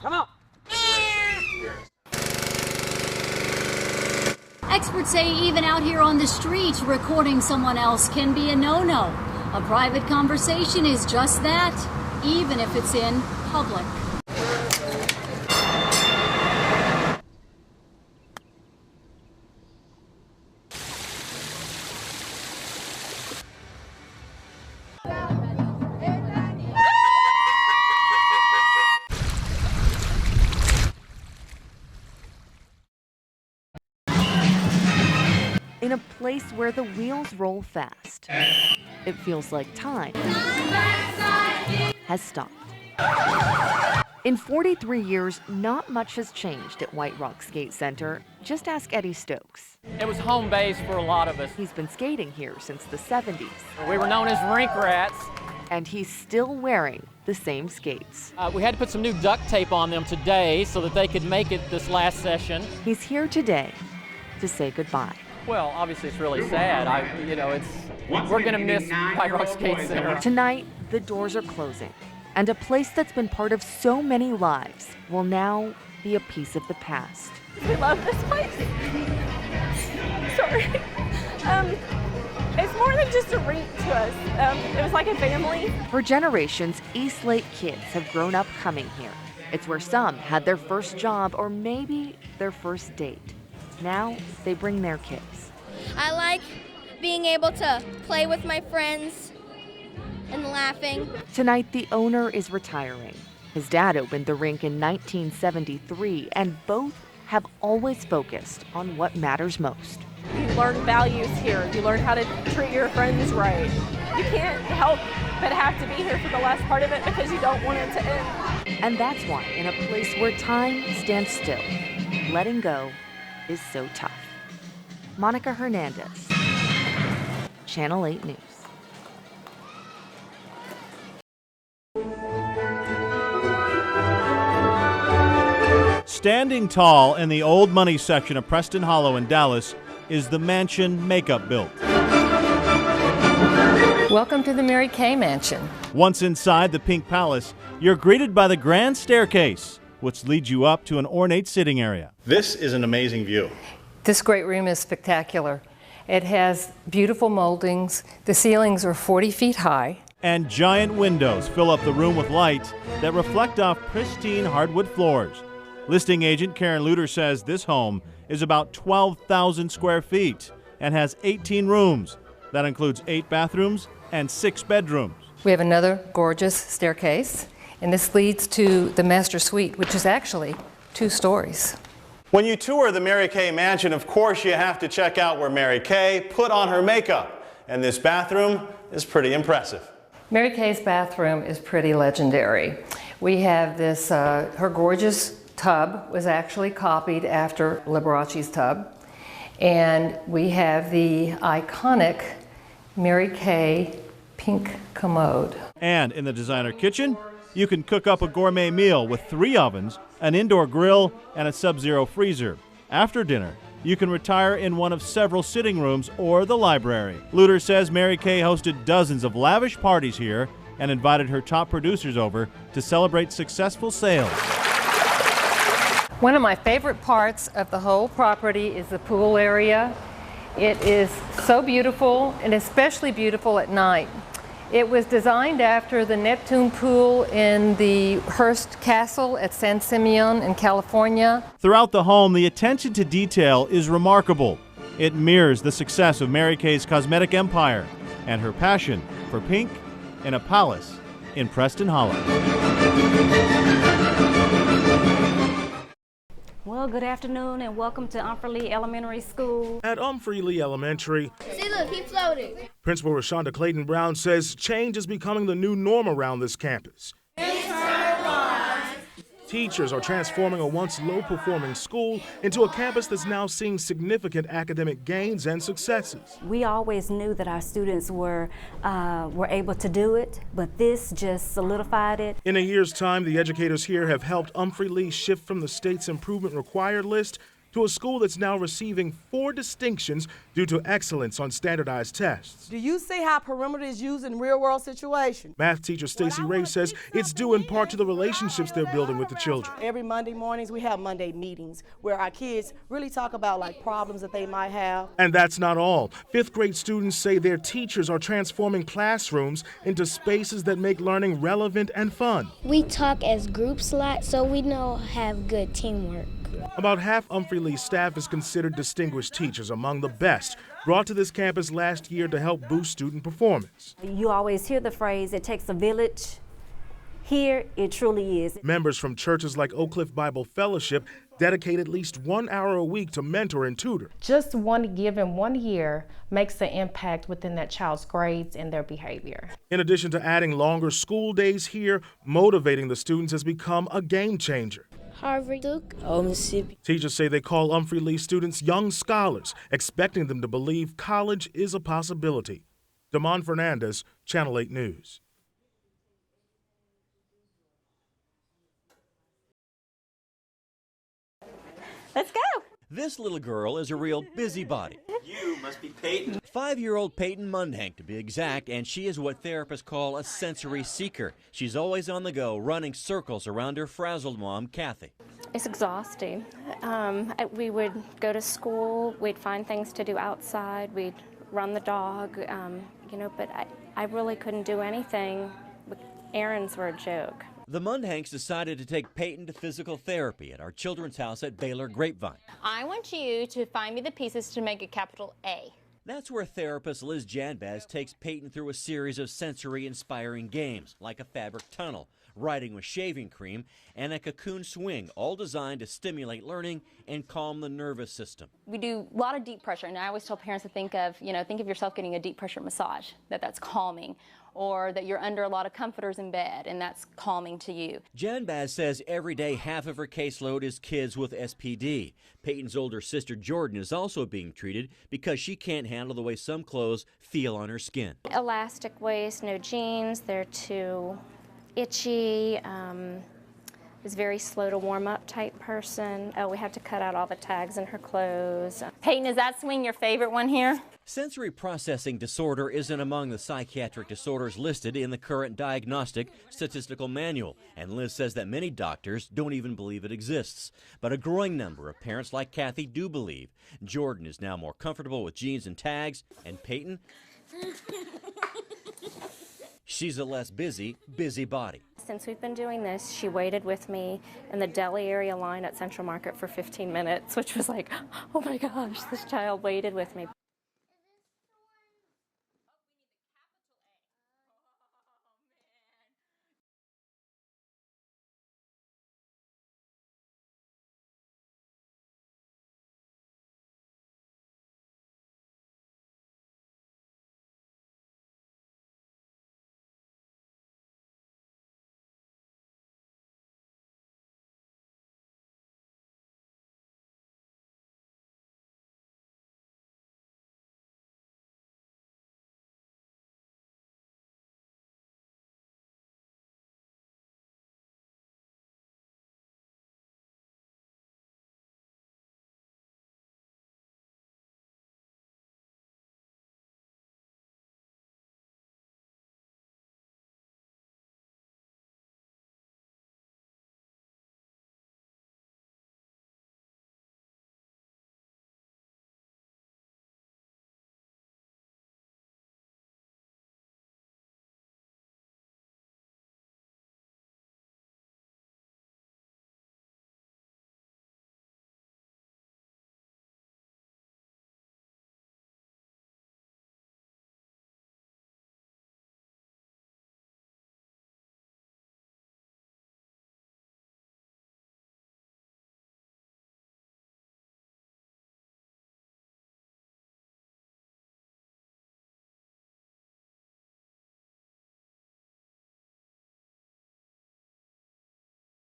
Come on. Experts say even out here on the street, recording someone else can be a no-no. A private conversation is just that, even if it's in public. In a place where the wheels roll fast, it feels like time has stopped. In 43 years, not much has changed at White Rock Skate Center. Just ask Eddie Stokes. It was home base for a lot of us. He's been skating here since the 70s. We were known as rink rats. And he's still wearing the same skates. We had to put some new duct tape on them today so that they could make it this last session. He's here today to say goodbye. Well, obviously it's really sad. We're gonna miss White Rock Skate Center. Tonight, the doors are closing, and a place that's been part of so many lives will now be a piece of the past. We love this place. Sorry. It's more than just a rink to us. It was like a family. For generations, East Lake kids have grown up coming here. It's where some had their first job or maybe their first date. Now they bring their kids. I like being able to play with my friends and laughing. Tonight, the owner is retiring. His dad opened the rink in 1973, and both have always focused on what matters most. You learn values here. You learn how to treat your friends right. You can't help but have to be here for the last part of it because you don't want it to end. And that's why, in a place where time stands still, letting go is so tough. Monica Hernandez, Channel 8 News. Standing tall in the old money section of Preston Hollow in Dallas is the mansion Makeup built. Welcome to the Mary Kay Mansion. Once inside the Pink Palace, you're greeted by the grand staircase, which leads you up to an ornate sitting area. This is an amazing view. This great room is spectacular. It has beautiful moldings. The ceilings are 40 feet high. And giant windows fill up the room with light that reflect off pristine hardwood floors. Listing agent Karen Luter says this home is about 12,000 square feet and has 18 rooms. That includes 8 bathrooms and 6 bedrooms. We have another gorgeous staircase, and this leads to the master suite, which is actually 2 stories. When you tour the Mary Kay Mansion, of course you have to check out where Mary Kay put on her makeup. And this bathroom is pretty impressive. Mary Kay's bathroom is pretty legendary. We have this, her gorgeous tub was actually copied after Liberace's tub. And we have the iconic Mary Kay pink commode. And in the designer kitchen, you can cook up a gourmet meal with 3 ovens, an indoor grill, and a sub-zero freezer. After dinner, you can retire in one of several sitting rooms or the library. Luter says Mary Kay hosted dozens of lavish parties here and invited her top producers over to celebrate successful sales. One of my favorite parts of the whole property is the pool area. It is so beautiful, and especially beautiful at night. It was designed after the Neptune pool in the Hearst Castle at San Simeon in California. Throughout the home, the attention to detail is remarkable. It mirrors the success of Mary Kay's cosmetic empire and her passion for pink in a palace in Preston Hollow. Well, good afternoon and welcome to Humphrey Lee Elementary School. At Humphrey Lee Elementary, See, look, he's floating. Principal Rashonda Clayton Brown says change is becoming the new norm around this campus. Teachers are transforming a once low-performing school into a campus that's now seeing significant academic gains and successes. We always knew that our students were able to do it, but this just solidified it. In a year's time, the educators here have helped Humphrey Lee shift from the state's improvement required list to a school that's now receiving 4 distinctions due to excellence on standardized tests. Do you see how perimeter is used in real-world situations? Math teacher Stacy Ray says it's due in part to the relationships they're building with the children. Every Monday mornings, we have Monday meetings where our kids really talk about like problems that they might have. And that's not all. 5th grade students say their teachers are transforming classrooms into spaces that make learning relevant and fun. We talk as groups a lot, so we know have good teamwork. About half Humphrey Lee's staff is considered distinguished teachers, among the best, brought to this campus last year to help boost student performance. You always hear the phrase, it takes a village. Here, it truly is. Members from churches like Oak Cliff Bible Fellowship dedicate at least 1 hour a week to mentor and tutor. Just one given 1 year makes an impact within that child's grades and their behavior. In addition to adding longer school days here, motivating the students has become a game changer. Harvard, Duke, Mississippi. Teachers say they call Humphrey Lee students young scholars, expecting them to believe college is a possibility. Damon Fernandez, Channel 8 News. Let's go. This little girl is a real busybody. You must be Peyton. 5-year-old Peyton Munhank, to be exact, and she is what therapists call a sensory seeker. She's always on the go, running circles around her frazzled mom, Kathy. It's exhausting. We would go to school, we'd find things to do outside, we'd run the dog, but I really couldn't do anything. Errands were a joke. The Munhanks decided to take Peyton to physical therapy at our children's house at Baylor Grapevine. I want you to find me the pieces to make a capital A. That's where therapist Liz Janbaz takes Peyton through a series of sensory-inspiring games, like a fabric tunnel, riding with shaving cream, and a cocoon swing, all designed to stimulate learning and calm the nervous system. We do a lot of deep pressure, and I always tell parents to think of yourself getting a deep pressure massage, that's calming, or that you're under a lot of comforters in bed, and that's calming to you. Janbaz says every day half of her caseload is kids with SPD. Peyton's older sister Jordan is also being treated because she can't handle the way some clothes feel on her skin. Elastic waist, no jeans, they're too itchy, is very slow to warm up type person. Oh, we have to cut out all the tags in her clothes. Peyton, is that swing your favorite one here? Sensory processing disorder isn't among the psychiatric disorders listed in the current diagnostic statistical manual, and Liz says that many doctors don't even believe it exists. But a growing number of parents like Kathy do believe. Jordan is now more comfortable with jeans and tags, and Peyton, she's a less busybody. Since we've been doing this, she waited with me in the deli area line at Central Market for 15 minutes, which was like, oh my gosh, this child waited with me.